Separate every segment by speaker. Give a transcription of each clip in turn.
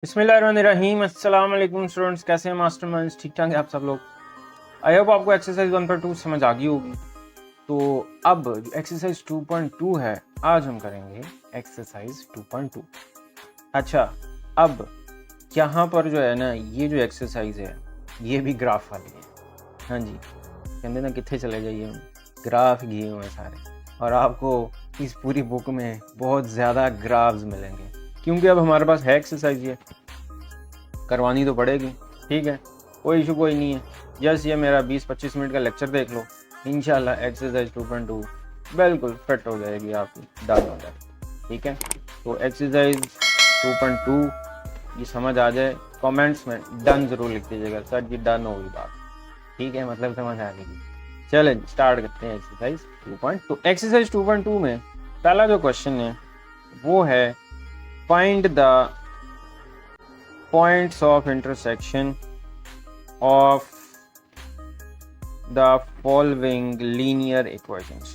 Speaker 1: बिस्मिल्लाहिर्रहमानिर्रहीम। अस्सलाम वालेकुम स्टूडेंट्स, कैसे हैं मास्टर माइंड्स? ठीक ठाक है आप सब लोग। आई होप आपको एक्सरसाइज 1.2 समझ आ गई होगी। तो अब एक्सरसाइज 2.2 है, आज हम करेंगे एक्सरसाइज 2.2। अच्छा, अब यहाँ पर जो है ना, ये जो एक्सरसाइज है ये भी ग्राफ वाली है। हाँ जी, कहते ना कितने चले जाइए, हम ग्राफ किए हुए हैं सारे, और आपको इस पूरी बुक में बहुत ज़्यादा ग्राफ्स मिलेंगे, क्योंकि अब हमारे पास है एक्सरसाइज, ये करवानी तो पड़ेगी। ठीक है, कोई इशू कोई नहीं है। जस्ट ये मेरा 20-25 मिनट का लेक्चर देख लो, इंशाल्लाह एक्सरसाइज 2.2 बिल्कुल फिट हो जाएगी, आपकी डन हो जाएगी। ठीक है, तो एक्सरसाइज 2.2 ये समझ आ जाए, कमेंट्स में डन ज़रूर लिख दीजिएगा, सर ये डन होगी बात। ठीक है, मतलब समझ आ गई। चलें स्टार्ट करते हैं एक्सरसाइज 2.2। एक्सरसाइज 2.2 में पहला जो क्वेश्चन है वो है find the points of intersection of the following linear equations।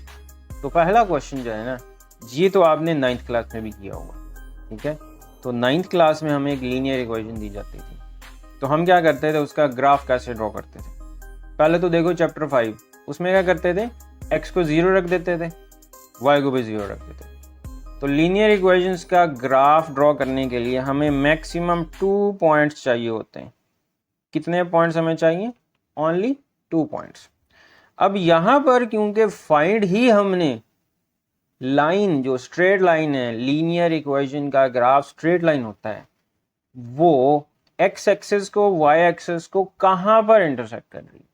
Speaker 1: तो पहला क्वेश्चन जो है ना, ये तो आपने 9th क्लास में भी किया होगा। ठीक है, तो 9th क्लास में हमें एक लीनियर इक्वेशन दी जाती थी, तो हम क्या करते थे, उसका ग्राफ कैसे ड्रॉ करते थे। पहले तो देखो चैप्टर 5, उसमें क्या करते थे, x को 0 रख देते थे, y को भी 0 रख देते थे। तो लीनियर इक्वेशंस का ग्राफ ड्रॉ करने के लिए हमें मैक्सिमम 2 पॉइंट्स चाहिए होते हैं। कितने पॉइंट्स हमें चाहिए? Only 2 points. अब यहां पर क्योंकि फाइंड ही हमने लाइन, जो स्ट्रेट लाइन है, लीनियर इक्वेशन का ग्राफ स्ट्रेट लाइन होता है, वो एक्स एक्सिस को वाई एक्सिस को कहां पर इंटरसेक्ट कर रही है।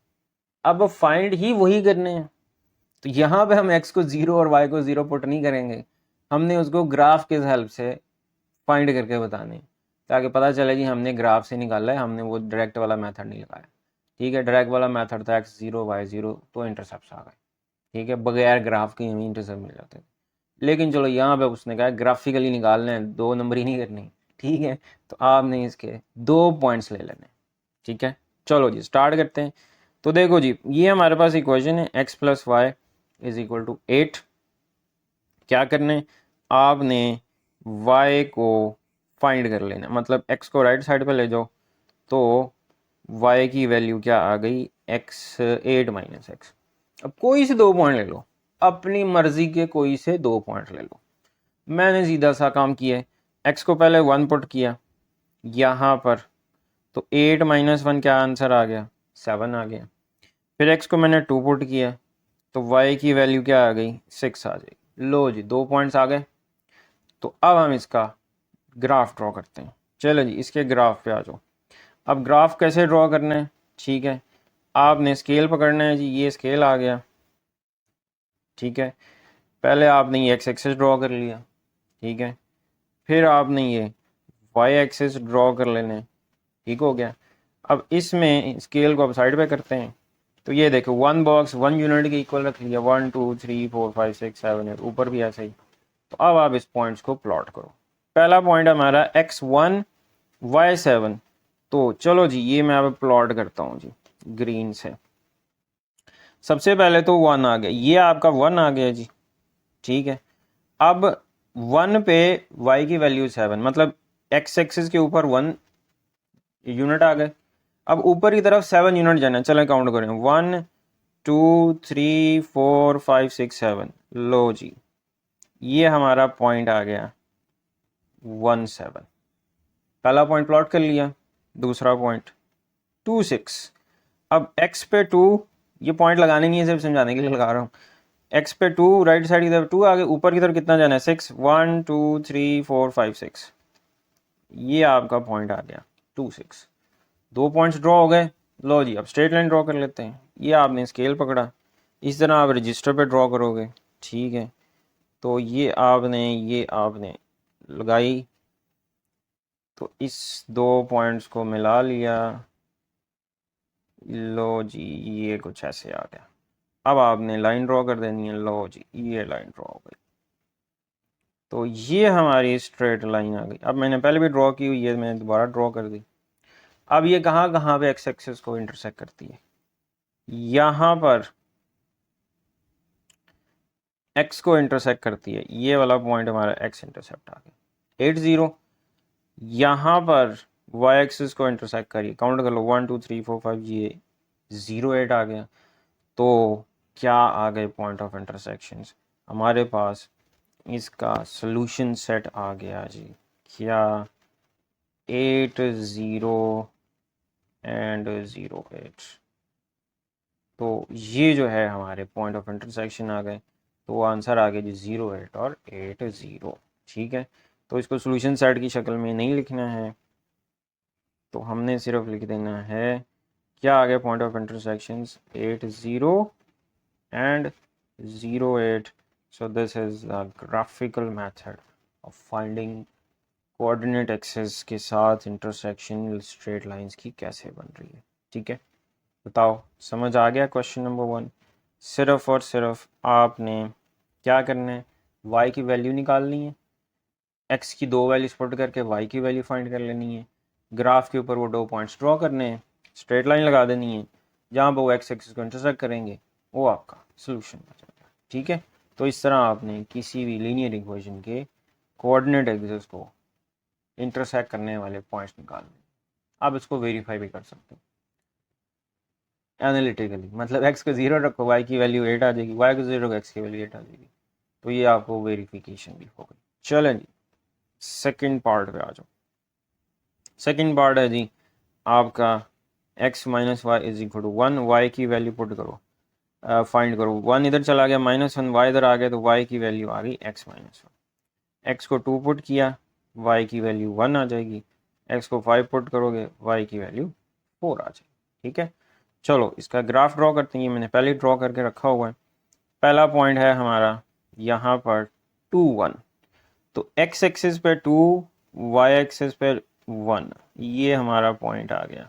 Speaker 1: अब फाइंड ही वही करने हैं, तो यहां पे हम एक्स को 0 और वाई को 0 पुट नहीं करेंगे, हमने उसको ग्राफ के हेल्प से फाइंड करके बताने, ताकि पता चले कि हमने ग्राफ से निकाला है, हमने वो डायरेक्ट वाला मेथड नहीं लगाया। ठीक है, डायरेक्ट वाला मेथड था x0 y0, तो इंटरसेप्ट आ गए। ठीक है, बगैर ग्राफ के हमें इंटरसेप्ट मिल जाते थे। लेकिन चलो यहाँ पे उसने कहा ग्राफिकली निकालने हैं, 2 नंबर ही नहीं करनी। ठीक है, तो आपने इसके 2 पॉइंट्स ले लेने। ठीक है, चलो जी स्टार्ट करते हैं। तो देखो जी, ये हमारे पास इक्वेशन है x + y = 8। क्या करने, आपने y को फाइंड कर लेना, मतलब x को राइट साइड पे ले जाओ, तो y की वैल्यू क्या आ गई, x 8 - x। अब कोई से 2 पॉइंट ले लो, अपनी मर्जी के कोई से 2 पॉइंट ले लो। मैंने सीधा सा काम किया है, x को पहले 1 पुट किया यहाँ पर, तो 8 - 1 क्या आंसर आ गया, 7 आ गया। फिर x को मैंने 2 पुट किया, तो y की वैल्यू क्या आ गई, 6 आ जाएगी। लो जी, 2 पॉइंट्स आ गए। तो अब हम इसका ग्राफ ड्रॉ करते हैं। चलो जी, इसके ग्राफ पे आ जाओ। अब ग्राफ कैसे ड्रॉ करना है, ठीक है, आपने स्केल पकड़ना है जी, ये स्केल आ गया। ठीक है, पहले आपने ये एक्स एक्सिस ड्रॉ कर लिया। ठीक है, फिर आपने ये वाई एक्सिस ड्रॉ कर लेना है। ठीक हो गया। अब इसमें स्केल को अब साइड पे करते हैं, तो ये देखो 1 बॉक्स 1 यूनिट के इक्वल रख लिया, 1 2 3 4 5 6 7 8, ऊपर भी ऐसा ही। तो अब आप इस पॉइंट्स को प्लॉट करो। पहला पॉइंट हमारा x1 y7, तो चलो जी ये मैं अब प्लॉट करता हूँ जी ग्रीन से। सबसे पहले तो 1 आ गया, ये आपका 1 आ गया जी। ठीक है, अब 1 पे y की वैल्यू 7, मतलब x एक्सिस के ऊपर 1 यूनिट आ गए। अब ऊपर की तरफ 7 यूनिट जाना है, चलें काउंट करें, 1 2 3 4 5 6 7। लो जी, ये हमारा पॉइंट आ गया 1 7। पहला पॉइंट प्लॉट कर लिया। दूसरा पॉइंट 2 6। अब x पे 2, ये पॉइंट लगाने नहीं है, सिर्फ समझाने के लिए लगा रहा हूँ। x पे 2, राइट साइड की तरफ 2 आगे, ऊपर की तरफ कितना जाना है, 6। 1 2 3 4 5 6, ये आपका पॉइंट आ गया 2 6। 2 पॉइंट्स ड्रॉ हो गए। लो जी, अब स्ट्रेट लाइन ड्रॉ कर लेते हैं। ये आपने स्केल पकड़ा, इस तरह आप रजिस्टर पे ड्रॉ करोगे। ठीक है, तो ये आपने लगाई, तो इस 2 पॉइंट्स को मिला लिया। लो जी, ये कुछ ऐसे आ गया। अब आपने लाइन ड्रॉ कर देनी है। लो जी, ये लाइन ड्रॉ हो गई, तो ये हमारी स्ट्रेट लाइन आ गई। अब मैंने पहले भी ड्रॉ की हुई है, मैंने दोबारा ड्रॉ कर दी। अब ये कहाँ कहाँ पे एक्स एक्सिस को इंटरसेक्ट करती है, यहाँ पर एक्स को इंटरसेक्ट करती है, ये वाला पॉइंट हमारा एक्स इंटरसेप्ट आ गया 8 0। यहाँ पर वाई एक्सिस को इंटरसेक्ट करिए, काउंट कर लो 1 2 3 4 5, ये 0 8 आ गया। तो क्या आ गए पॉइंट ऑफ इंटरसेक्शन हमारे पास? इसका सोल्यूशन सेट आ गया जी, क्या 8 0 एंड 0 8। तो ये जो है हमारे पॉइंट ऑफ इंटरसेक्शन आ गए। तो आंसर आ गया जी 0 8 और 8 0। ठीक है, तो इसको सोल्यूशन सेट की शक्ल में नहीं लिखना है, तो हमने सिर्फ लिख देना है क्या आ गया point of intersection 8 0 and 0 8। So this is the graphical method of finding coordinate axis के साथ इंटरसेक्शन स्ट्रेट लाइंस की कैसे बन रही है। ठीक है, बताओ समझ आ गया क्वेश्चन नंबर 1? सिर्फ और सिर्फ आपने क्या करना है, y की वैल्यू निकालनी है, x की दो वैल्यूज पुट करके y की वैल्यू फाइंड कर लेनी है, ग्राफ के ऊपर वो दो पॉइंट्स ड्रॉ करने हैं, स्ट्रेट लाइन लगा देनी है, जहाँ पर वो x एक्सिस को इंटरसेक्ट करेंगे वो आपका सोल्यूशन हो जाएगा। ठीक है, तो इस तरह आपने किसी भी लीनियर इक्वेशन के कोऑर्डिनेट एक्सिस को इंटरसेक्ट करने वाले पॉइंट्स निकालने। आप इसको वेरीफाई भी कर सकते हो एनालिटिकली, मतलब x को 0 रखो y की वैल्यू 8 आ जाएगी, y को 0 रखो x की वैल्यू 8 आ जाएगी। तो ये आपको वेरिफिकेशन भी हो गई। चलें जी, सेकंड पार्ट पे आ जाओ। सेकंड पार्ट है जी आपका x minus y is equal to 1, y की वैल्यू पुट करो, फाइंड करो। 1 इधर चला गया, -1 y इधर आ गया, तो y की वैल्यू आ गई x माइनस 1। x को 2 पुट किया, y की वैल्यू 1 आ जाएगी। x को 5 पुट करोगे, y की वैल्यू 4 आ जाएगी। ठीक है, चलो इसका ग्राफ ड्रॉ करते हैं। मैंने पहले ड्रॉ करके रखा हुआ है। पहला पॉइंट है हमारा यहाँ पर 2 1, तो x एक्सिस पे 2, y एक्सिस पे 1, ये हमारा पॉइंट आ गया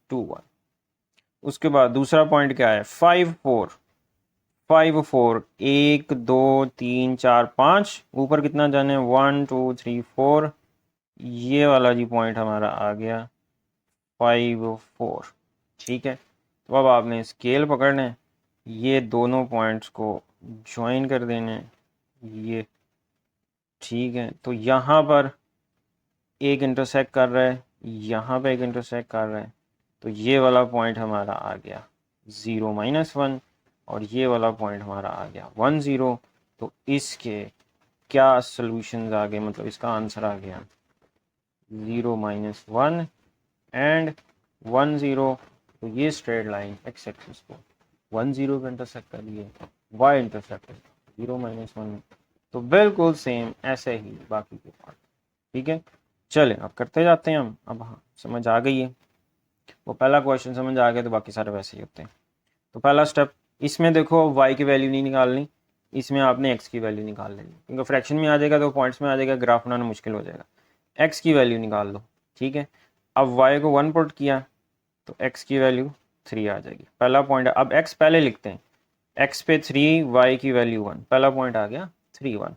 Speaker 1: 2 1। उसके बाद दूसरा पॉइंट क्या है 5 4, 5 4 1 2 3 4 5, ऊपर कितना जाने 1 2 3 4, ये वाला जी पॉइंट हमारा आ गया 5 4। ठीक है, तो अब आपने स्केल पकड़ना है, ये दोनों पॉइंट्स को ज्वाइन कर देने हैं ये। ठीक है, तो यहाँ पर एक इंटरसेक्ट कर रहा है, यहाँ पे एक इंटरसेक्ट कर रहा है, तो ये वाला पॉइंट हमारा आ गया 0 -1 और ये वाला पॉइंट हमारा आ गया 1 0। तो इसके क्या सॉल्यूशंस आ गए, मतलब इसका आंसर आ गया 0 -1 एंड 1 0। तो ये स्ट्रेट लाइन एक्स एक्सिस को 1 0 पे इंटरसेक्ट कर लिए, वाई इंटरसेक्ट 0 -1। तो बिल्कुल सेम ऐसे ही बाकी के पार्ट। ठीक है, चलें अब करते जाते हैं हम। अब हाँ समझ आ गई है, वो पहला क्वेश्चन समझ आ गया तो बाकी सारे वैसे ही होते हैं। तो पहला स्टेप, इसमें देखो y की वैल्यू नहीं निकालनी, इसमें आपने x की वैल्यू निकाल लेनी, क्योंकि फ्रैक्शन में आ जाएगा तो पॉइंट्स में आ जाएगा, ग्राफ बनाना मुश्किल हो जाएगा। x की वैल्यू निकाल लो। ठीक है, अब y को 1 पुट किया तो x की वैल्यू 3 आ जाएगी, पहला पॉइंट। अब x पहले लिखते हैं, x पे 3, y की वैल्यू 1, पहला पॉइंट आ गया 3 1।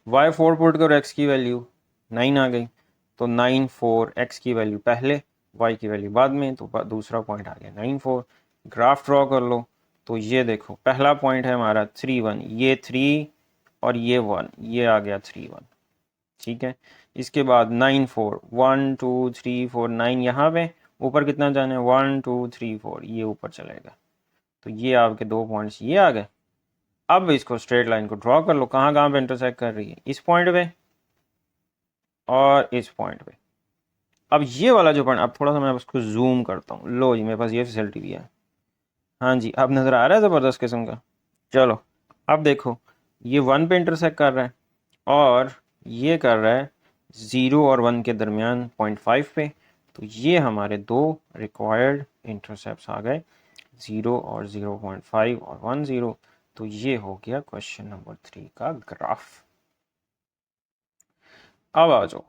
Speaker 1: y 4 पुट करो, x की वैल्यू 9 आ गई, तो 9 4, x की वैल्यू पहले, y की वैल्यू बाद में, तो दूसरा पॉइंट आ गया 9 4। ग्राफ ड्रॉ कर लो, तो ये देखो पहला पॉइंट है हमारा 3 1, ये 3 और ये 1, ये आ गया 3 1। ठीक है, इसके बाद 9 4, 1 2 3 4 9, यहाँ पे ऊपर कितना जाना है 1 2 3 4, ये ऊपर चलेगा। तो ये आपके दो पॉइंट्स ये आ गए। अब इसको स्ट्रेट लाइन को ड्रॉ कर लो, कहाँ कहाँ पे इंटरसेक्ट कर रही है, इस पॉइंट पे और इस पॉइंट पे। अब ये वाला जो पॉइंट, अब थोड़ा सा मैं उसको जूम करता हूँ, लो जी मेरे पास ये फैसिलिटी भी है। हाँ जी, अब नज़र आ रहा है ज़बरदस्त किस्म का। चलो अब देखो, ये 1 पे इंटरसेक्ट कर रहा है और ये कर रहा है 0 और 1 के दरमियान 0.5 पे। तो ये हमारे दो रिक्वायर्ड इंटरसेप्ट्स आ गए, 0 और 0.5 और 1 0। तो ये हो गया क्वेश्चन नंबर 3 का ग्राफ। अब आ जाओ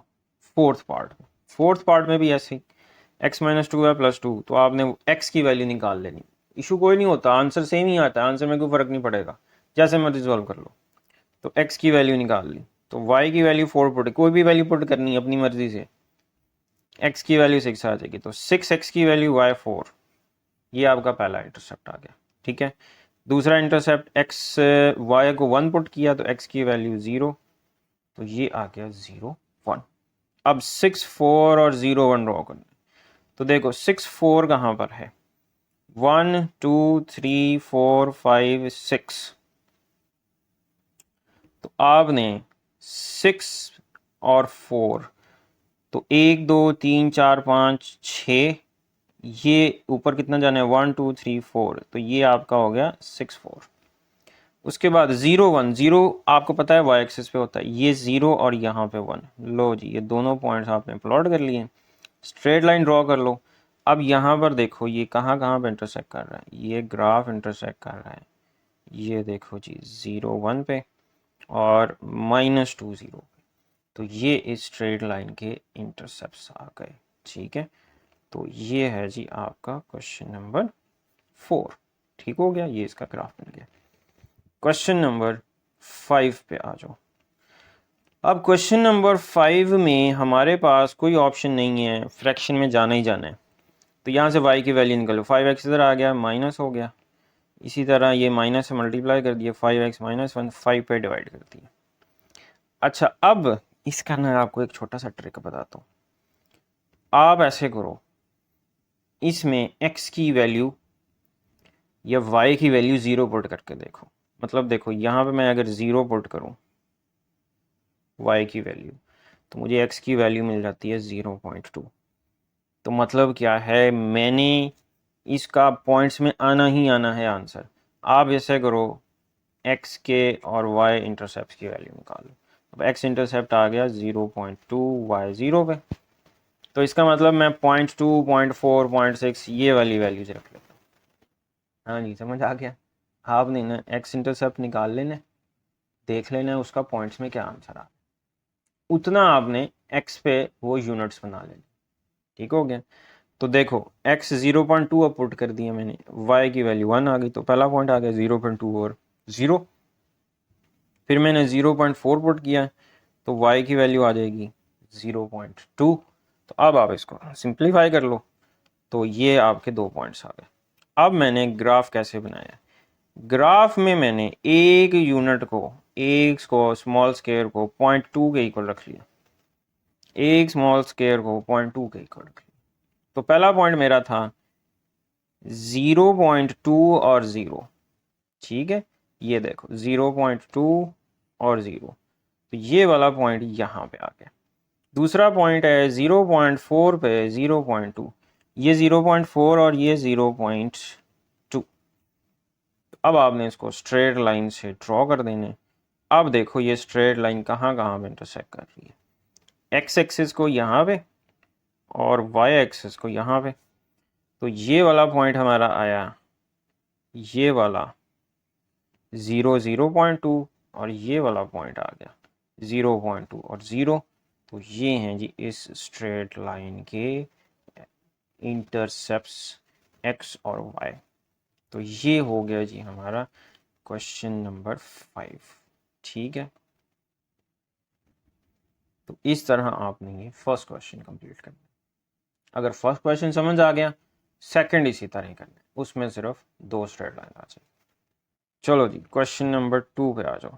Speaker 1: फोर्थ पार्ट में। फोर्थ पार्ट में भी ऐसे ही x -2 है +2, तो आपने x की वैल्यू निकाल लेनी। इशू कोई नहीं होता, आंसर सेम ही आता है, आंसर में कोई फ़र्क नहीं पड़ेगा, जैसे मर्जी सॉल्व कर लो। तो x की वैल्यू निकाल ली, तो y की वैल्यू 4 पुट, कोई भी वैल्यू पुट करनी है अपनी मर्जी से। x की वैल्यू 6 आ जाएगी, तो 6x की वैल्यू y 4, ये आपका पहला इंटरसेप्ट आ गया। ठीक है, दूसरा इंटरसेप्ट x y को 1 पुट किया तो x की वैल्यू 0, तो ये आ गया 0 1। अब 6 4 और 0 1 ड्रॉ करना। तो देखो 6 4 कहाँ पर है, 1 2 3 4 5 6। तो आपने 6 और 4, तो 1 2 3 4 5 6, ये ऊपर कितना जाना है 1 2 3 4, तो ये आपका हो गया 6 4। उसके बाद 0 1, 0 आपको पता है वाई एक्सिस पे होता है, ये 0 और यहाँ पे 1। लो जी, ये दोनों पॉइंट्स आपने प्लॉट कर लिए। स्ट्रेट लाइन ड्रॉ कर लो। अब यहाँ पर देखो ये कहाँ कहाँ पे इंटरसेक्ट कर रहा है, ये ग्राफ इंटरसेक्ट कर रहा है, ये देखो जी 0 1 पे और -2 0 पे। तो ये इस स्ट्रेट लाइन के इंटरसेप्ट्स आ गए। ठीक है, तो ये है जी आपका क्वेश्चन नंबर 4। ठीक हो गया, ये इसका ग्राफ बन गया। क्वेश्चन नंबर 5 पे आ जाओ। अब क्वेश्चन नंबर 5 में हमारे पास कोई ऑप्शन नहीं है, फ्रैक्शन में जाना ही जाना है। तो यहाँ से y की वैल्यू निकालो, 5x इधर आ गया, माइनस हो गया। इसी तरह ये माइनस से मल्टीप्लाई कर दिया, 5x - 1 5 पे डिवाइड कर दिया। अच्छा, अब इसका ना आपको एक छोटा सा ट्रिक बताता हूँ। आप ऐसे करो, इसमें x की वैल्यू या y की वैल्यू 0 पुट करके देखो। मतलब देखो यहाँ पे मैं अगर 0 पुट करूँ y की वैल्यू, तो मुझे x की वैल्यू मिल जाती है 0.2। तो मतलब क्या है, मैंने इसका पॉइंट्स में आना ही आना है आंसर। आप ऐसे करो, x के और y इंटरसेप्ट की वैल्यू निकालो। अब x इंटरसेप्ट आ गया 0.2, y 0 पे। तो इसका मतलब मैं 0.2 0.4 0.6 ये वाली वैल्यूज रख लेता हूँ। हाँ जी, समझ आ गया। आपने ना x इंटरसेप्ट निकाल लेना, देख लेना है उसका पॉइंट्स में क्या आंसर आ, उतना आपने x पे वो यूनिट्स बना लेना। ठीक हो गया। तो देखो x 0.2 अब पुट कर दिया मैंने, y की वैल्यू 1 आ गई, तो पहला पॉइंट आ गया 0.2 और 0। फिर मैंने 0.4 पुट किया, तो y की वैल्यू आ जाएगी 0.2। तो अब आप इसको सिंप्लीफाई कर लो, तो ये आपके 2 पॉइंट्स आ गए। अब मैंने ग्राफ कैसे बनाया, ग्राफ में मैंने एक यूनिट को, एक को स्मॉल स्क्वायर को 0.2 के इक्वल रख लिया, एक स्मॉल स्क्वायर को 0.2 के इक्वल रख लिया। तो पहला पॉइंट मेरा था 0.2 और 0। ठीक है, ये देखो 0.2 और 0, तो ये वाला पॉइंट यहाँ पे आ गया। दूसरा पॉइंट है 0.4 पे 0.2, ये 0.4 और ये 0.2। अब आपने इसको स्ट्रेट लाइन से ड्रॉ कर देने। अब देखो ये स्ट्रेट लाइन कहाँ कहाँ पे इंटरसेक्ट कर रही है, एक्स एक्सिस को यहाँ पे और वाई एक्सिस को यहाँ पे। तो ये वाला पॉइंट हमारा आया, ये वाला 0.2 और ये वाला पॉइंट आ गया 0.2 और 0। तो ये हैं जी इस स्ट्रेट लाइन के इंटरसेप्ट्स x और y। तो ये हो गया जी हमारा क्वेश्चन नंबर 5। ठीक है, तो इस तरह आपने ये फर्स्ट क्वेश्चन कंप्लीट करना। अगर फर्स्ट क्वेश्चन समझ आ गया, सेकंड इसी तरह करना है, उसमें सिर्फ 2 स्ट्रेट लाइन आ जाए। चलो जी क्वेश्चन नंबर 2 पे आ जाओ।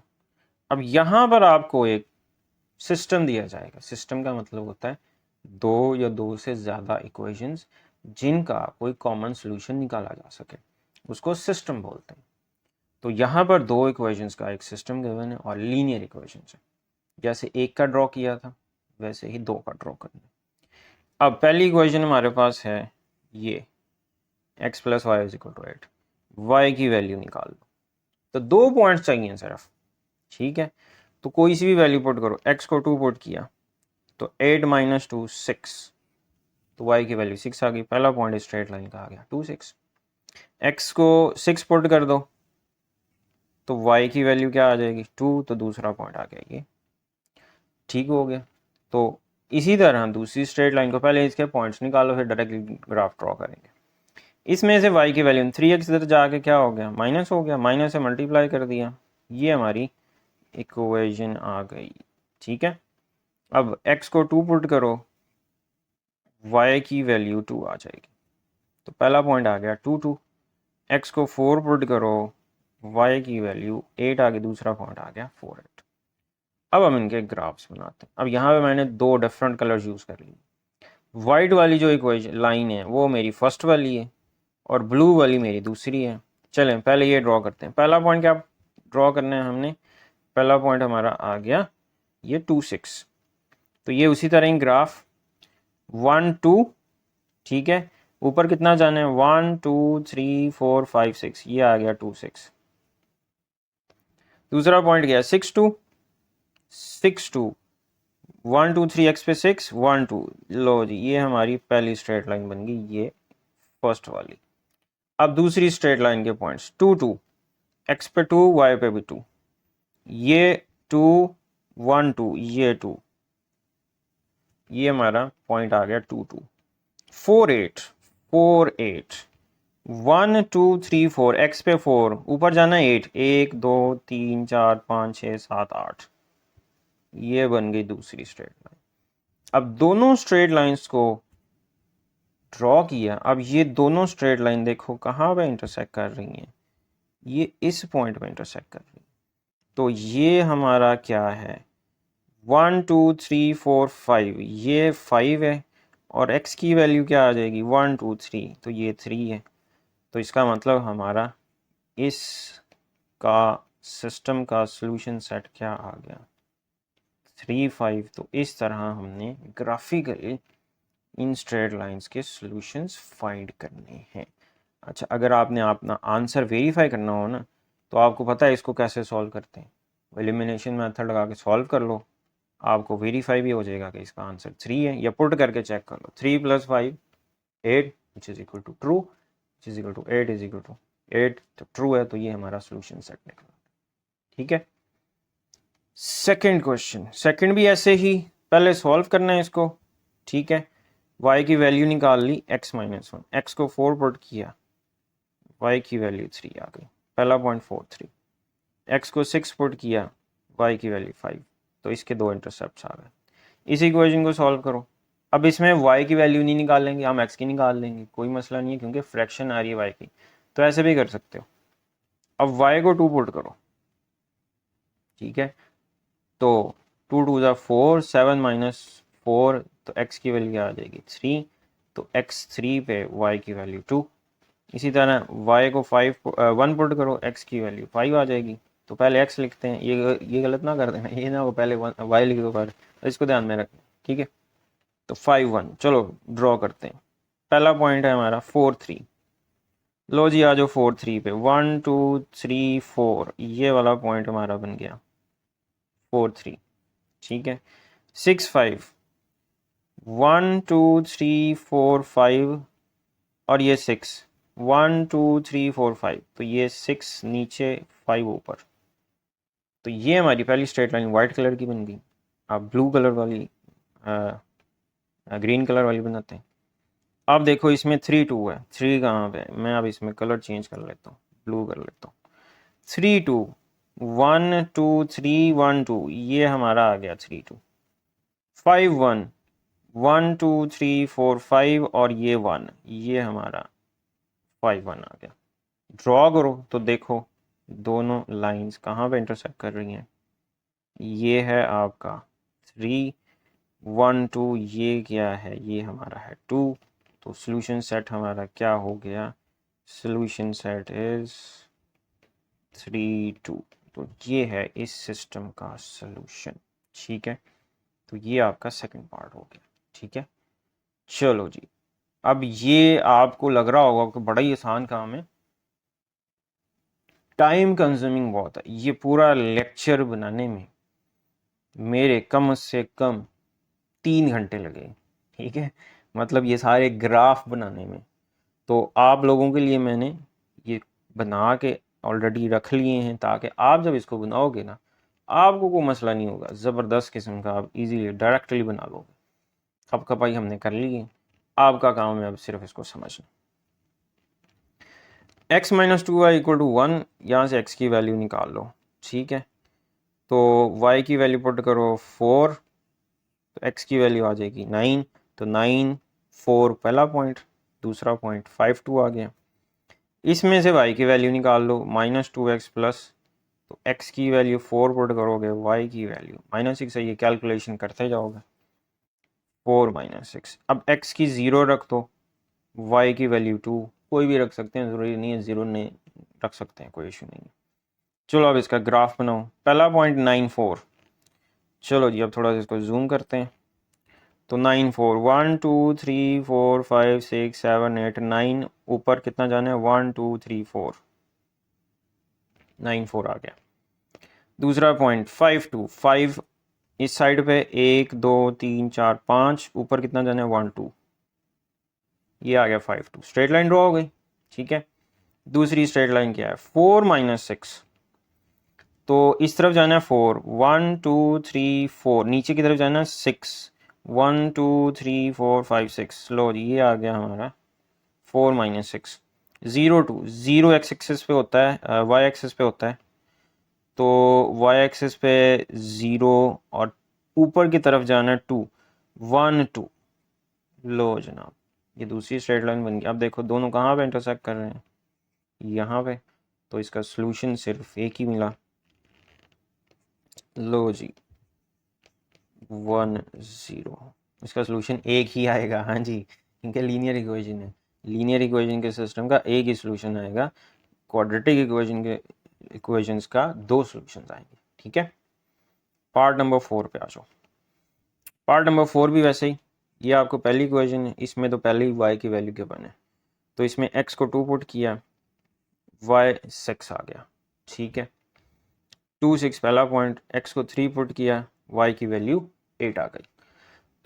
Speaker 1: अब यहाँ पर आपको एक सिस्टम दिया जाएगा। सिस्टम का मतलब होता है 2 या 2 से ज़्यादा इक्वेशंस जिनका कोई कॉमन सोल्यूशन निकाला जा सके, उसको सिस्टम बोलते हैं। तो यहाँ पर 2 इक्वेशंस का एक सिस्टम गिवन है और लीनियर इक्वेशंस है। जैसे एक का ड्रॉ किया था वैसे ही 2 का ड्रॉ करना है। अब पहली इक्वेशन हमारे पास है ये x + y = 8, y की वैल्यू निकाल लो। तो 2 पॉइंट्स चाहिए सिर्फ। ठीक है, तो कोई सी भी वैल्यू पुट करो, x को 2 पुट किया तो 8 - 2 6, तो y की वैल्यू 6 आ गई। पहला पॉइंट स्ट्रेट लाइन का आ गया 2 6। x को 6 पुट कर दो तो y की वैल्यू क्या आ जाएगी 2, तो दूसरा पॉइंट आ गया ये। ठीक हो गया। तो इसी तरह दूसरी स्ट्रेट लाइन को, पहले इसके पॉइंट्स निकालो फिर डायरेक्टली ग्राफ ड्रॉ करेंगे। इसमें से y की वैल्यू 3x इधर जाके क्या हो गया, माइनस हो गया, माइनस से मल्टीप्लाई कर दिया, ये हमारी इक्वेशन आ गई। ठीक है, अब x को 2 पुट करो, y की वैल्यू 2 आ जाएगी। तो पहला पॉइंट आ गया 2 2। x को 4 पुट करो, y की वैल्यू 8 आ गई, दूसरा पॉइंट आ गया 4 8। अब हम इनके ग्राफ्स बनाते हैं। अब यहाँ पे मैंने दो डिफरेंट कलर्स यूज़ कर लिए। वाइट वाली जो इक्वेशन लाइन है वो मेरी फर्स्ट वाली है और ब्लू वाली मेरी दूसरी है। चलें पहले ये ड्रॉ करते हैं। पहला पॉइंट क्या ड्रॉ करना है हमने, पहला पॉइंट हमारा आ गया ये 2 6, तो ये उसी तरह ही ग्राफ 1 2, ठीक है। ऊपर कितना जाना है 1 2 3 4 5 6, ये आ गया 2 6। दूसरा पॉइंट गया 6 2 6 2, 1 2 3 एक्स पे 6 1 2, लो जी ये हमारी पहली स्ट्रेट लाइन बन गई, ये फर्स्ट वाली। अब दूसरी स्ट्रेट लाइन के पॉइंट्स 2 2, एक्स पे 2 वाई पे भी 2, ये 2 1 2, ये 2, ये हमारा पॉइंट आ गया 2 2। 4 8 4 8, 1 2 3 4, एक्स पे 4 ऊपर जाना है 8, 1 2 3 4 5 6 7 8, ये बन गई दूसरी स्ट्रेट लाइन। अब दोनों स्ट्रेट लाइंस को ड्रॉ किया। अब ये दोनों स्ट्रेट लाइन देखो कहाँ पे इंटरसेक्ट कर रही हैं, ये इस पॉइंट पे इंटरसेक्ट कर रही है। तो ये हमारा क्या है 1 2 3 4 5, ये 5 है और x की वैल्यू क्या आ जाएगी 1 2 3, तो ये 3 है। तो इसका मतलब हमारा इस का सिस्टम का सॉल्यूशन सेट क्या आ गया 3 5। तो इस तरह हमने ग्राफिकली इन स्ट्रेट लाइंस के सॉल्यूशंस फाइंड करने हैं। अच्छा, अगर आपने अपना आंसर वेरीफाई करना हो ना, तो आपको पता है इसको कैसे सॉल्व करते हैं। एलिमिनेशन मेथड लगा के सॉल्व कर लो, आपको वेरीफाई भी हो जाएगा कि इसका आंसर 3 है, या पुट करके चेक कर लो 3 + 5 8 which is equal to true, which is equal to 8 is equal to 8, तो ट्रू है, तो ये हमारा सोल्यूशन सेट निकला। ठीक है। सेकंड क्वेश्चन, सेकंड भी ऐसे ही पहले सॉल्व करना है इसको। ठीक है, y की वैल्यू निकाल ली x - 1, x को 4 पुट किया, y की वैल्यू 3 आ गई, पहला पॉइंट 4 3। x को 6 पुट किया, y की वैल्यू 5, तो इसके दो इंटरसेप्ट्स आ गए। इस इक्वेशन को सॉल्व करो। अब इसमें y की वैल्यू नहीं निकालेंगे, हम x की निकाल लेंगे, कोई मसला नहीं है क्योंकि फ्रैक्शन आ रही है y की, तो ऐसे भी कर सकते हो। अब y को 2 पुट करो, ठीक है, तो 2 2 = 4, 7 - 4, तो x की वैल्यू आ जाएगी 3, तो x 3 पे y की वैल्यू 2। इसी तरह y को 1 पुट करो, x की वैल्यू 5 आ जाएगी। तो पहले x लिखते हैं, ये गलत ना कर देना, ये ना हो पहले y लिख दो, पर इसको ध्यान में रखें। ठीक है, तो 5 1, चलो ड्रॉ करते हैं। पहला पॉइंट है हमारा 4 3, लो जी आ जाओ 4 3 पे, 1 2 3 4, ये वाला पॉइंट हमारा बन गया 4 3। ठीक है, 6 5, 1 2 3 4 5 और ये 6, 1 2 3 4 5, तो ये 6 नीचे 5 ऊपर, तो ये हमारी पहली स्ट्रेट लाइन वाइट कलर की बन गई। अब ब्लू कलर वाली ग्रीन कलर वाली बनाते हैं। अब देखो इसमें 3 2 है, 3 कहाँ पे, मैं अब इसमें कलर चेंज कर लेता हूँ, ब्लू कर लेता हूँ। 3 2, 1 2 3 1 2, ये हमारा आ गया 3 2। 5 1, 1 2 3 4 5 और ये 1, ये हमारा 5 1 आ गया। ड्रॉ करो तो देखो दोनों लाइंस कहाँ पे इंटरसेक्ट कर रही हैं, ये है आपका 3 1 2, ये क्या है, ये हमारा है 2, तो सॉल्यूशन सेट हमारा क्या हो गया, सॉल्यूशन सेट इज 3 2। तो ये है इस सिस्टम का सॉल्यूशन। ठीक है, तो ये आपका सेकंड पार्ट हो गया। ठीक है, चलो जी, अब ये आपको लग रहा होगा कि बड़ा ही आसान काम है, टाइम कंज्यूमिंग बहुत है। ये पूरा लेक्चर बनाने में मेरे कम से कम 3 घंटे लगे। ठीक है, मतलब ये सारे ग्राफ बनाने में। तो आप लोगों के लिए मैंने ये बना के ऑलरेडी रख लिए हैं, ताकि आप जब इसको बनाओगे ना, आपको कोई मसला नहीं होगा, ज़बरदस्त किस्म का आप इजीली डायरेक्टली बना लोगे। खप खपाई हमने कर ली है, आपका काम है अब सिर्फ इसको समझना। x - 2y = 1, यहाँ से x की वैल्यू निकाल लो। ठीक है, तो y की वैल्यू पुट करो 4, तो x की वैल्यू आ जाएगी 9, तो 9 4 पहला पॉइंट, दूसरा पॉइंट 5 2 आ गया। इसमें से y की वैल्यू निकाल लो, -2x + तो x की वैल्यू 4 पुट करोगे, y की वैल्यू -6 है, ये कैलकुलेशन करते जाओगे 4 - 6। अब x की 0 रख दो, y की वैल्यू 2, कोई भी रख सकते हैं, ज़रूरी नहीं है 0 नहीं रख सकते हैं, कोई इशू नहीं है। चलो अब इसका ग्राफ बनाओ। पहला पॉइंट 9 4। चलो जी अब थोड़ा सा इसको जूम करते हैं। तो 9 4 1 2 3 4 5 6 7 8 9, ऊपर कितना जाना है 1 2 3 4, 9 4 आ गया। दूसरा पॉइंट 5 2 5, इस साइड पे 1 2 3 4 5, ऊपर कितना जाना है 1 2, ये आ गया 5 2, स्ट्रेट लाइन ड्रॉ हो गई। ठीक है, दूसरी स्ट्रेट लाइन क्या है 4 - 6, तो इस तरफ जाना है 4 1 2 3 4, नीचे की तरफ जाना है 6 1 2 3 4 5 6। लो जी ये आ गया हमारा 4 - 6। 0 2, 0 एक्स एक्सिस पे होता है, वाई एक्सिस पे होता है, तो वाई एक्सिस पे 0 और ऊपर की तरफ जाना है 2 1 2। लो जनाब ये दूसरी स्ट्रेट लाइन बन गई। अब देखो दोनों कहाँ पे इंटरसेक्ट कर रहे हैं, यहाँ पे, तो इसका सॉल्यूशन सिर्फ एक ही मिला। लो जी 1 0, इसका सॉल्यूशन एक ही आएगा। हाँ जी, क्योंकि लीनियर इक्वेशन है, लीनियर इक्वेशन के सिस्टम का एक ही सॉल्यूशन आएगा, क्वाड्रेटिक इक्वेशन के इक्वेशंस का दो सॉल्यूशंस आएंगे। ठीक है, पार्ट नंबर 4 पे आ जाओ। पार्ट नंबर 4 भी वैसे ही, ये आपको पहली इक्वेशन है, इसमें तो पहले ही y की वैल्यू के बने, तो इसमें x को 2 पुट किया, y 6 आ गया। ठीक है, 2 6 पहला पॉइंट, x को 3 पुट किया, y की वैल्यू 8 आ गई।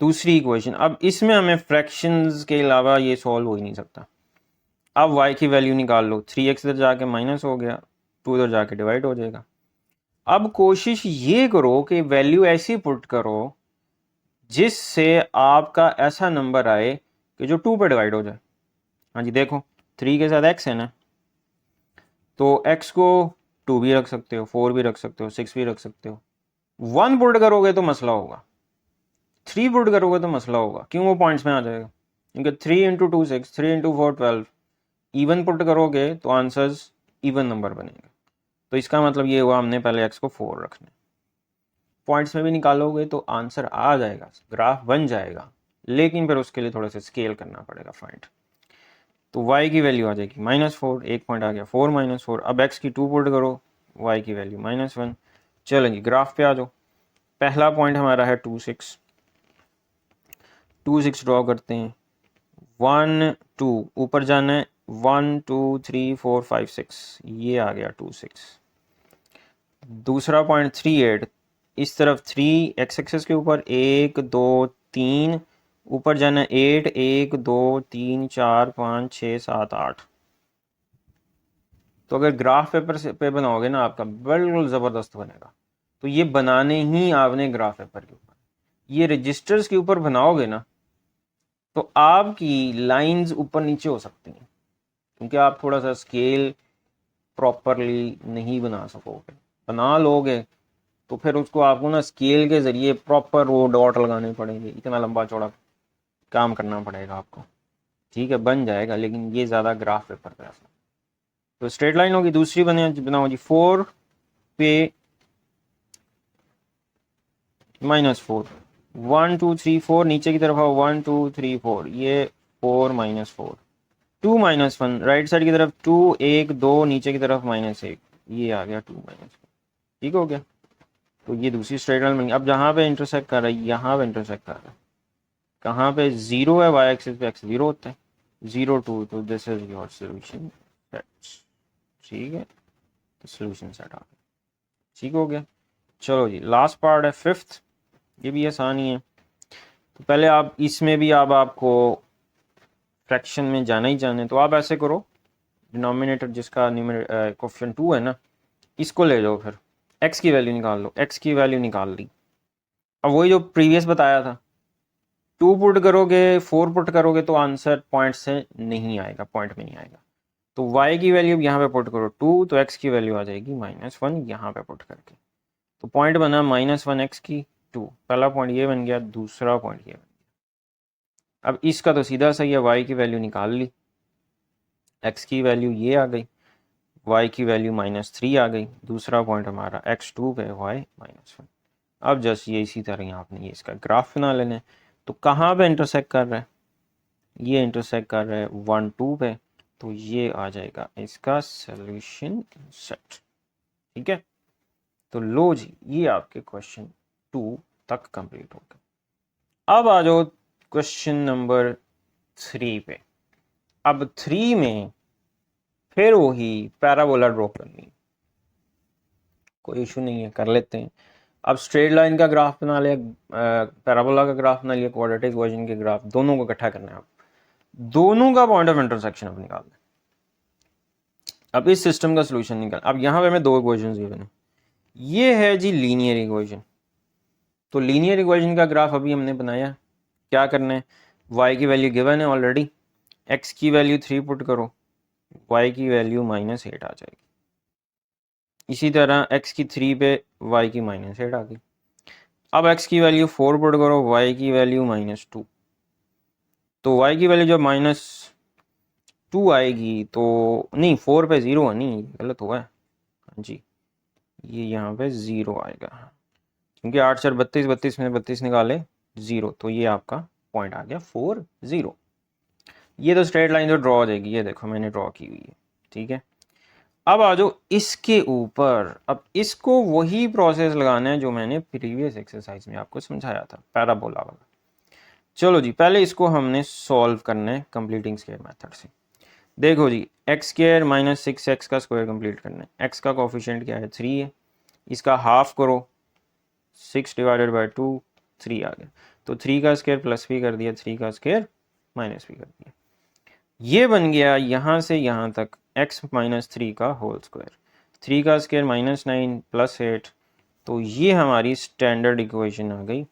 Speaker 1: दूसरी इक्वेशन, अब इसमें हमें फ्रैक्शंस के अलावा ये सॉल्व हो ही नहीं सकता। अब y की वैल्यू निकाल लो, 3x इधर जाके माइनस हो गया, 2 इधर जाके डिवाइड हो जाएगा। अब कोशिश ये करो कि वैल्यू ऐसी पुट करो जिससे आपका ऐसा नंबर आए कि जो 2 पे डिवाइड हो जाए। हाँ जी देखो 3 के साथ x है ना, तो x को 2 भी रख सकते हो, 4 भी रख सकते हो, 6 भी रख सकते हो। 1 पुट करोगे तो मसला होगा, 3 पुट करोगे तो मसला होगा, क्यों, वो पॉइंट्स में आ जाएगा, क्योंकि 3 × 2 6, 3 × 4 12। इवन पुट करोगे तो आंसर्स इवन नंबर बनेंगे, तो इसका मतलब ये हुआ हमने पहले x को 4 रखना है। पॉइंट्स में भी निकालोगे तो आंसर आ जाएगा, ग्राफ बन जाएगा, लेकिन फिर उसके लिए थोड़ा सा स्केल करना पड़ेगा फाइंड। तो y की वैल्यू आ जाएगी -4, एक पॉइंट आ गया 4 - 4। अब x की 2 पुट करो, y की वैल्यू -1। चलेंगे ग्राफ पे आ जाओ। पहला पॉइंट हमारा है 2 6, 2 6 ड्रॉ करते हैं, 1 2, ऊपर जाना है 1 2 3 4 5 6, ये आ गया 2 6। दूसरा पॉइंट 3 8, इस तरफ 3 एक्स एक्सेस के ऊपर 1 2 3, ऊपर जाना 8 1 2 3 4 5 6 7 8। तो अगर ग्राफ पेपर से पे बनाओगे ना आपका बिल्कुल ज़बरदस्त बनेगा। तो ये बनाने ही आपने ग्राफ पेपर के ऊपर, ये रजिस्टर्स के ऊपर बनाओगे ना तो आपकी लाइंस ऊपर नीचे हो सकती हैं, क्योंकि आप थोड़ा सा स्केल प्रॉपरली नहीं बना सकोगे। बना लोगे तो फिर उसको आपको ना स्केल के ज़रिए प्रॉपर वो डॉट लगाने पड़ेंगे, इतना लंबा चौड़ा काम करना पड़ेगा आपको। ठीक है, बन जाएगा, लेकिन ये ज़्यादा ग्राफ पेपर पे ऐसा। तो स्ट्रेट लाइन होगी। दूसरी बनाओ जी 4 पे -4, 1 2 3 4, नीचे की तरफ आओ 1 2 3 4, ये 4 -4, 2 -1, राइट साइड की तरफ 2 1 2, नीचे की तरफ -1, ये आ गया 2 -1। ठीक हो गया, तो ये दूसरी स्ट्रेट लाइन बन गई। अब जहाँ पे इंटरसेक्ट कर रहा है, यहाँ पे इंटरसेक्ट कर रहा है, कहाँ पे 0 है, y एक्सिस पे x 0 होता है, 0 2, तो this is your solution set. ठीक है, तो सोल्यूशन सेट आ गया। ठीक हो गया। चलो जी लास्ट पार्ट है 5th, ये भी आसान ही है। तो पहले आप इसमें भी अब आपको फ्रैक्शन में जाना ही जाना है, तो आप ऐसे करो, डिनोमिनेटर जिसका कोफिशिएंट 2 है ना, इसको ले जाओ, फिर x की वैल्यू निकाल लो, x की वैल्यू निकाल ली। अब वही जो प्रीवियस बताया था, 2 पुट करोगे 4 पुट करोगे तो आंसर पॉइंट से नहीं आएगा, पॉइंट में नहीं आएगा। तो y की वैल्यू यहाँ पे पुट करो 2, तो x की वैल्यू आ जाएगी -1 यहाँ पे पुट करके। तो पॉइंट बना -1 x की 2, पहला पॉइंट ये बन गया, दूसरा पॉइंट ये बन गया। अब इसका तो सीधा सही है, y की वैल्यू निकाल ली, x की वैल्यू ये आ गई, y की वैल्यू -3 आ गई। दूसरा पॉइंट हमारा x2 पे y -1। अब जस्ट ये इसी तरह आपने ये इसका ग्राफ बना लेना है। तो कहाँ पे इंटरसेक्ट कर रहा है? ये इंटरसेक्ट कर रहा है 1 2 पे, तो ये आ जाएगा इसका सोल्यूशन सेट। ठीक है, तो लो जी, ये आपके क्वेश्चन 2 तक कंप्लीट हो गए। अब आ जाओ क्वेश्चन नंबर 3 पे। अब 3 में फिर वही पैराबोला ड्रॉ करनी, कोई इशू नहीं है, कर लेते हैं। अब स्ट्रेट लाइन का ग्राफ बना लिया, पैराबोला का ग्राफ बना लिया, क्वाड्रेटिक इक्वेशन के ग्राफ, दोनों को इकट्ठा करना है। आप दोनों का पॉइंट ऑफ इंटरसेक्शन अब निकालना है। अब इस सिस्टम का सोल्यूशन निकाल। अब यहाँ पे मैं दो इक्वेशंस गिवन है, ये है जी लीनियर इक्वेशन। तो लीनियर इक्वेशन का ग्राफ अभी हमने बनाया। क्या करना है, y की वैल्यू गिवन है ऑलरेडी, x की वैल्यू 3 पुट करो, y की वैल्यू -8 आ जाएगी। इसी तरह x की 3 पे y की -8 आ गई। अब x की वैल्यू 4 पुट करो, y की वैल्यू -2। तो y की वैल्यू जब -2 आएगी तो नहीं, 4 पे 0 है, नहीं गलत हुआ है, हाँ जी, ये यहाँ पे 0 आएगा, क्योंकि 8 4 32, 32 में 32 निकाले 0, तो ये आपका पॉइंट आ गया 4 0। ये तो स्ट्रेट लाइन जो ड्रॉ हो जाएगी, ये देखो मैंने ड्रॉ की हुई है। ठीक है, अब आ जाओ इसके ऊपर। अब इसको वही प्रोसेस लगाना है जो मैंने प्रीवियस एक्सरसाइज में आपको समझाया था, पैराबोला वाला। चलो जी, पहले इसको हमने सॉल्व करना है कंप्लीटिंग स्क्वायर मेथड से। देखो जी, एक्स स्क्वायर -6x का स्क्वायर कंप्लीट करना है। एक्स का कोफिशिएंट क्या है, 3 है, इसका हाफ करो, 6 डिवाइडेड बाई 2, 3 आ गया। तो 3 का स्क्वायर प्लस भी कर दिया, 3 का स्क्वायर माइनस भी कर दिया। ये बन गया यहाँ से यहाँ तक x -3 का होल स्क्वायर, 3 का स्क्वायर -9 + 8। तो ये हमारी स्टैंडर्ड इक्वेशन आ गई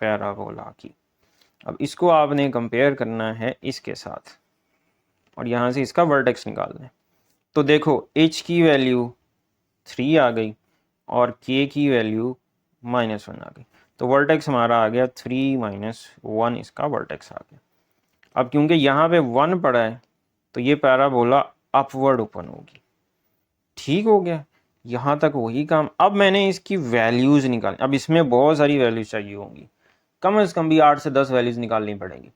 Speaker 1: पैराबोला की। अब इसको आपने कंपेयर करना है इसके साथ, और यहाँ से इसका वर्टेक्स निकालना है। तो देखो h की वैल्यू 3 आ गई और k की वैल्यू -1 आ गई। तो वर्टेक्स हमारा आ गया 3 - 1, इसका वर्टेक्स आ गया। अब क्योंकि यहाँ पे 1 पड़ा है, तो ये पैराबोला अपवर्ड ओपन होगी। ठीक हो गया, यहाँ तक वही काम। अब मैंने इसकी वैल्यूज़ निकाली। अब इसमें बहुत सारी वैल्यूज चाहिए होंगी, कम से कम भी 8 से 10 वैल्यूज निकालनी पड़ेगी,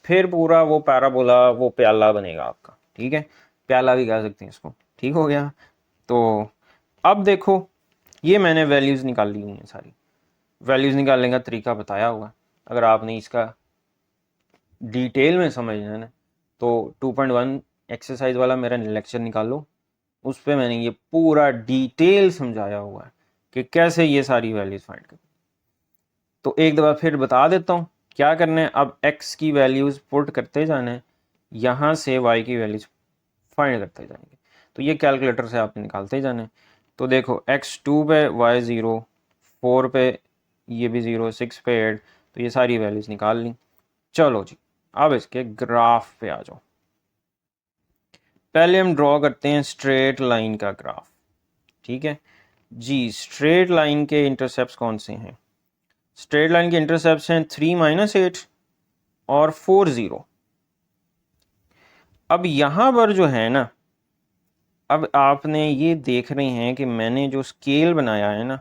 Speaker 1: फिर पूरा वो पैराबोला, वो प्याला बनेगा आपका। ठीक है, प्याला भी कह सकते हैं इसको। ठीक हो गया, तो अब देखो ये मैंने वैल्यूज़ निकाल ली हुई हैं सारी। वैल्यूज़ निकालने का तरीका बताया हुआ, अगर आपने इसका डिटेल में समझना है ना, तो 2.1 एक्सरसाइज वाला मेरा लेक्चर निकाल लो, उस पर मैंने ये पूरा डिटेल समझाया हुआ है कि कैसे ये सारी वैल्यूज फाइंड करें। तो एक दफ़ा फिर बता देता हूँ क्या करना है। अब x की वैल्यूज़ पुट करते जाना है, यहाँ से y की वैल्यूज़ फाइंड करते जाएंगे। तो ये कैलकुलेटर से आपने निकालते जाना है। तो देखो x2 पे y 0, 4 पे ये भी 0, 6 पे 8, तो ये सारी वैल्यूज़ निकाल ली। चलो जी, अब इसके ग्राफ पे आ जाओ। पहले हम ड्रॉ करते हैं स्ट्रेट लाइन का ग्राफ। ठीक है जी, स्ट्रेट लाइन के इंटरसेप्ट्स कौन से हैं? स्ट्रेट लाइन के इंटरसेप्ट्स हैं 3 - 8 और 4 0। अब यहां पर जो है ना, अब आपने ये देख रहे हैं कि मैंने जो स्केल बनाया है ना,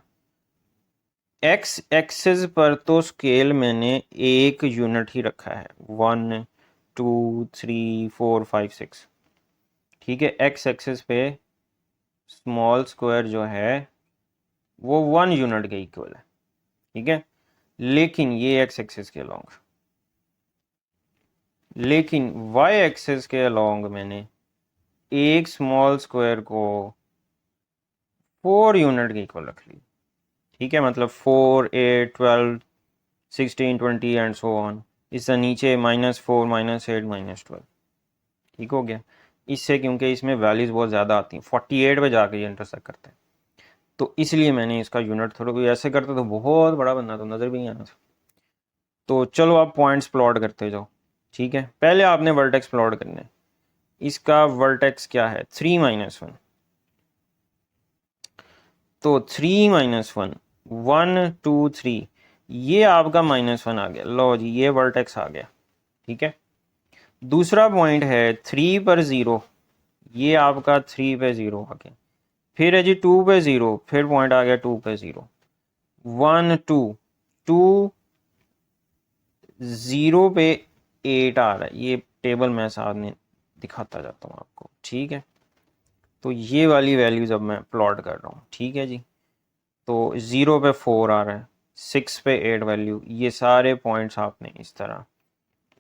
Speaker 1: एक्स एक्सिस पर तो स्केल मैंने 1 यूनिट ही रखा है, 1 2 3 4 5 6। ठीक है, एक्स एक्सिस पे स्मॉल स्क्वायर जो है वो 1 यूनिट के इक्वल है। ठीक है, लेकिन ये एक्स एक्सिस के अलोंग, लेकिन वाई एक्सिस के अलोंग मैंने एक स्मॉल स्क्वायर को 4 यूनिट के इक्वल रख ली। ठीक है, मतलब 4 8 12 16 20 एंड सो ऑन। इससे नीचे -4 -8 -12। ठीक हो गया, इससे क्योंकि इसमें वैल्यूज बहुत ज़्यादा आती हैं, 48 पे जाके ये इंटरसेक्ट करते हैं, तो इसलिए मैंने इसका यूनिट थोड़ा कोई ऐसे करता तो बहुत बड़ा बनना, तो नज़र भी नहीं आना था। तो चलो आप पॉइंट्स प्लॉट करते जाओ। ठीक है, पहले आपने वर्टेक्स प्लॉट करना है। इसका वर्टेक्स क्या है, 3 - 1। तो 3 - 1, 1 2 3, ये आपका -1 आ गया। लो जी, ये वर्टेक्स आ गया। ठीक है, दूसरा पॉइंट है 3 पर 0, ये आपका 3 पे 0 आ गया, फिर है जी 2 पे 0, फिर पॉइंट आ गया 2 पे 0, 1 2 2 0 पे 8 आ रहा है। ये टेबल मैं साथ में दिखाता जाता हूँ आपको, ठीक है। तो ये वाली वैल्यूज अब मैं प्लॉट कर रहा हूँ, ठीक है जी। तो 0 पे 4 आ रहा है, 6 पे 8 वैल्यू, ये सारे पॉइंट्स आपने इस तरह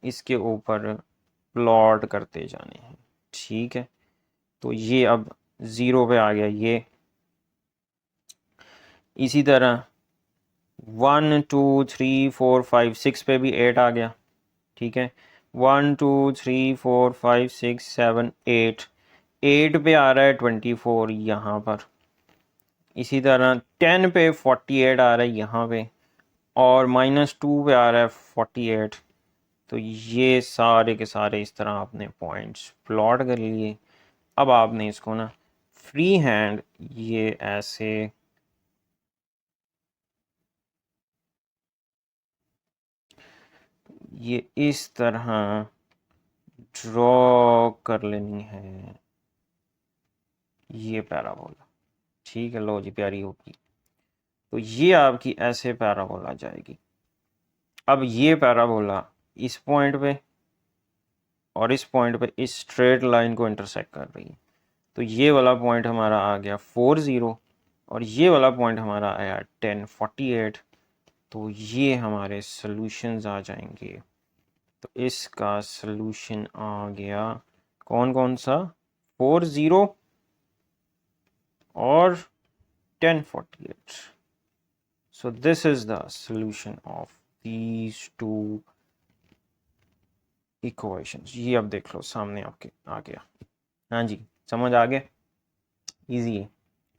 Speaker 1: इसके ऊपर प्लॉट करते जाने हैं, ठीक है। तो ये अब 0 पे आ गया ये, इसी तरह 1 2 3 4 5 6 पे भी 8 आ गया, ठीक है। 1 2 3 4 5 6 7 8, 8 पे आ रहा है 24 यहाँ पर, इसी तरह 10 पे 48 आ रहा है यहाँ पे, और -2 पे आ रहा है 48। तो ये सारे के सारे इस तरह आपने पॉइंट्स प्लॉट कर लिए। अब आपने इसको ना फ्री हैंड ये ऐसे ये इस तरह ड्रॉ कर लेनी है ये पैराबोला, ठीक है। लो जी प्यारी होगी, तो ये आपकी ऐसे पैराबोला जाएगी। अब ये पैराबोला इस पॉइंट पे और इस पॉइंट पे इस स्ट्रेट लाइन को इंटरसेक्ट कर रही है। तो ये वाला पॉइंट हमारा आ गया 40 और ये वाला पॉइंट हमारा आया 1048। तो ये हमारे सॉल्यूशंस आ जाएंगे। तो इसका सॉल्यूशन आ गया कौन कौन सा, 40 और 1048। So this is the solution of these two equations। ये अब देख लो सामने आपके आ गया, हाँ जी समझ आ गया, इजी है,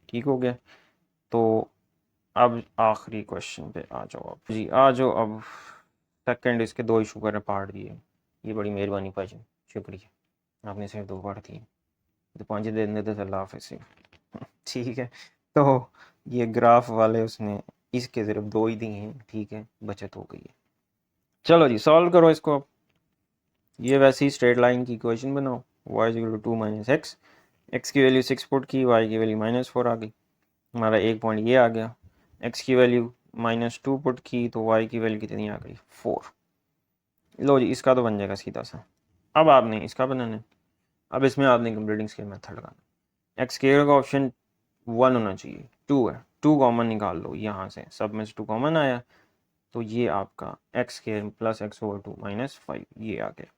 Speaker 1: ठीक हो गया। तो अब आखिरी क्वेश्चन पे आ जाओ आप जी, आ जाओ अब। सेकंड इसके 2 इशू कर पार्ट दिए, ये बड़ी मेहरबानी भाजी, शुक्रिया, आपने सिर्फ 2 पार्ट दिए, तो 5 दे देते तो अल्लाह हाफ़िज़। ठीक है, तो ये ग्राफ वाले उसने इसके सिर्फ 2 ही दिए हैं, ठीक है, बचत हो गई है। चलो जी सॉल्व करो इसको अब। ये वैसे ही स्ट्रेट लाइन की इक्वेशन बनाओ, y = 2 - x, x की वैल्यू 6 पुट की, y की वैल्यू -4 आ गई, हमारा एक पॉइंट ये आ गया। x की वैल्यू -2 पुट की तो y की वैल्यू कितनी आ गई, 4। लो जी इसका तो बन जाएगा सीधा सा। अब आपने इसका बनाना है, अब इसमें आपने कंप्लीटिंग स्केयर मेथड लगाना। एक्स स्केयर का ऑप्शन 1 होना चाहिए, 2 है, 2 कॉमन निकाल लो यहाँ से, सब में से 2 कॉमन आया, तो ये आपका एक्स स्केयर + x/2 - 5 ये आ गया।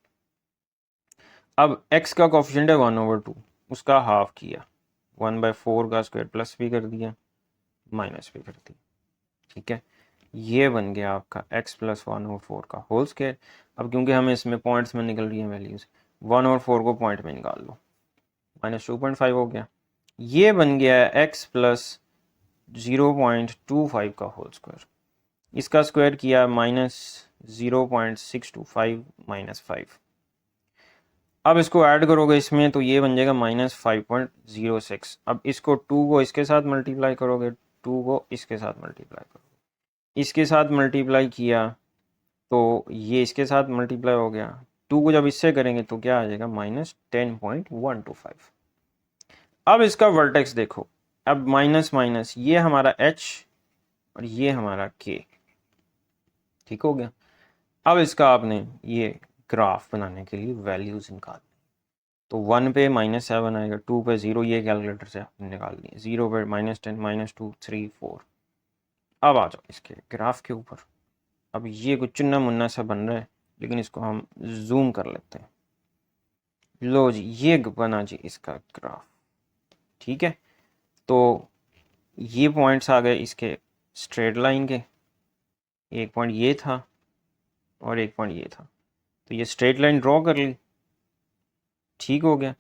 Speaker 1: अब x का कोफिशिएंट है 1/2, उसका हाफ किया, 1/4 का स्क्वायर प्लस भी कर दिया माइनस भी कर दिया, ठीक है। ये बन गया आपका x + 1/4 का होल स्क्वायर। अब क्योंकि हमें इसमें पॉइंट्स में निकल रही हैं वैल्यूज, 1/4 को पॉइंट में निकाल लो, -2.5 हो गया। ये बन गया x + 0.25 का होल स्क्वायर, इसका स्क्वायर किया -0.625 - 5। अब इसको ऐड करोगे इसमें तो ये बन जाएगा -5.06। अब इसको 2 को इसके साथ मल्टीप्लाई करोगे, 2 को इसके साथ मल्टीप्लाई करोगे, इसके साथ मल्टीप्लाई किया तो ये इसके साथ मल्टीप्लाई हो गया, 2 को जब इससे करेंगे तो क्या आ जाएगा -10.125। अब इसका वर्टेक्स देखो, अब माइनस माइनस ये हमारा h और ये हमारा k, ठीक हो गया। अब इसका आपने ये ग्राफ बनाने के लिए वैल्यूज निकाल, तो 1 पे -7 आएगा, 2 पे 0, ये कैलकुलेटर से आपने निकाल दिए, 0 पे -10 -2 3 4। अब आ जाओ इसके ग्राफ के ऊपर। अब ये कुछ चुन्ना मुन्ना सा बन रहा है, लेकिन इसको हम जूम कर लेते हैं। लो जी ये बना जी इसका ग्राफ, ठीक है। तो ये पॉइंट्स आ गए इसके स्ट्रेट लाइन के, एक पॉइंट ये था और एक पॉइंट ये था, तो ये स्ट्रेट लाइन ड्रॉ कर ली, ठीक हो गया।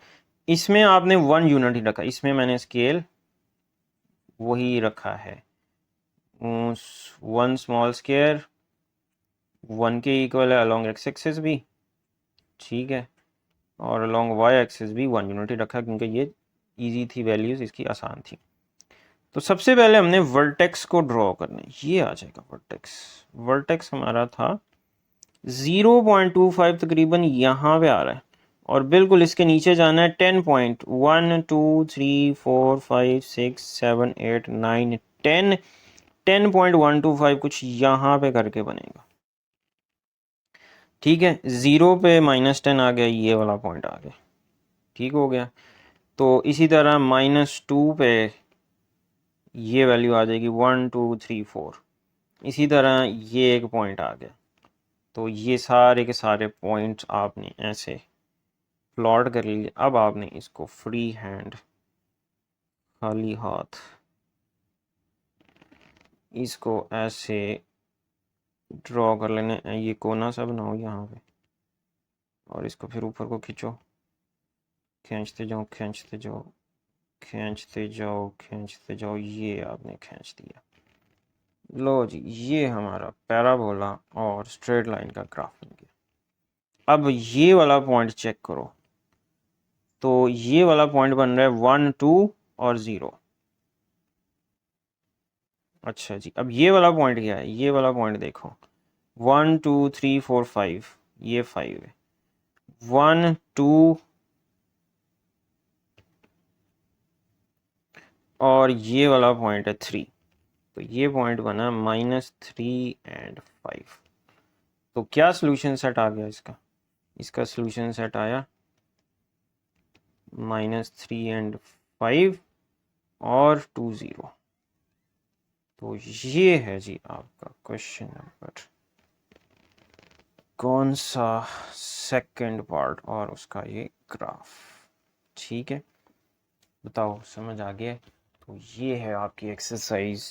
Speaker 1: इसमें आपने 1 यूनिट ही रखा, इसमें मैंने स्केल वही रखा है, 1 स्मॉल स्क्वायर 1 के इक्वल है अलोंग x एक्सिस भी, ठीक है, और अलोंग y एक्सिस भी 1 यूनिट ही रखा क्योंकि ये इजी थी, वैल्यूज इसकी आसान थी। तो सबसे पहले हमने वर्टेक्स को ड्रॉ करना है, ये आ जाएगा वर्टेक्स। वर्टेक्स हमारा था 0.25 तकरीबन यहाँ पे आ रहा है, और बिल्कुल इसके नीचे जाना है 10 पॉइंट 1 2 3 4 5 6 7 8 9 10 10.125 कुछ यहाँ पे करके बनेगा। ठीक है, 0 पे -10 आ गया, ये वाला पॉइंट आ गया। ठीक हो गया। तो इसी तरह -2 पे ये वैल्यू आ जाएगी 1 2 3 4। इसी तरह ये एक पॉइंट आ गया। तो ये सारे के सारे पॉइंट्स आपने ऐसे प्लॉट कर लिए। अब आपने इसको फ्री हैंड, खाली हाथ, इसको ऐसे ड्रॉ कर लेने। ये कोना सा बनाओ यहाँ पे और इसको फिर ऊपर को खींचो, खींचते जाओ खींचते जाओ खींचते जाओ खींचते जाओ, ये आपने खींच दिया। लो जी, ये हमारा पैराबोला और स्ट्रेट लाइन का ग्राफ बन गया। अब ये वाला पॉइंट चेक करो, तो ये वाला पॉइंट बन रहा है 1 2 और 0। अच्छा जी, अब ये वाला पॉइंट क्या है? ये वाला पॉइंट देखो, 1 2 3 4 5, ये 5 है। 1 2 और ये वाला पॉइंट है 3, तो ये पॉइंट बना -3 एंड 5। तो क्या सोल्यूशन सेट आ गया इसका? इसका सोल्यूशन सेट आया -3 एंड 5 और 2 0। तो ये है जी आपका क्वेश्चन नंबर कौन सा, सेकंड पार्ट और उसका ये ग्राफ। ठीक है, बताओ समझ आ गया? तो ये है आपकी एक्सरसाइज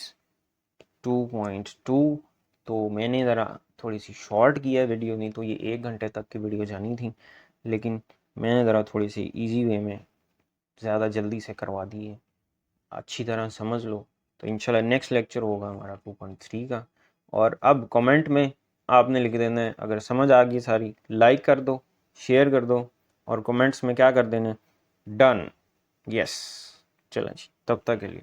Speaker 1: 2.2। तो मैंने ज़रा थोड़ी सी शॉर्ट किया वीडियो, नहीं तो ये 1 घंटे तक की वीडियो जानी थी, लेकिन मैंने ज़रा थोड़ी सी इजी वे में ज़्यादा जल्दी से करवा दी है। अच्छी तरह समझ लो तो इंशाल्लाह नेक्स्ट लेक्चर होगा हमारा 2.3 का। और अब कमेंट में आपने लिख देना है, अगर समझ आ गई सारी, लाइक कर दो, शेयर कर दो और कमेंट्स में क्या कर देना, डन। यस, चलें जी, तब तक के लिए।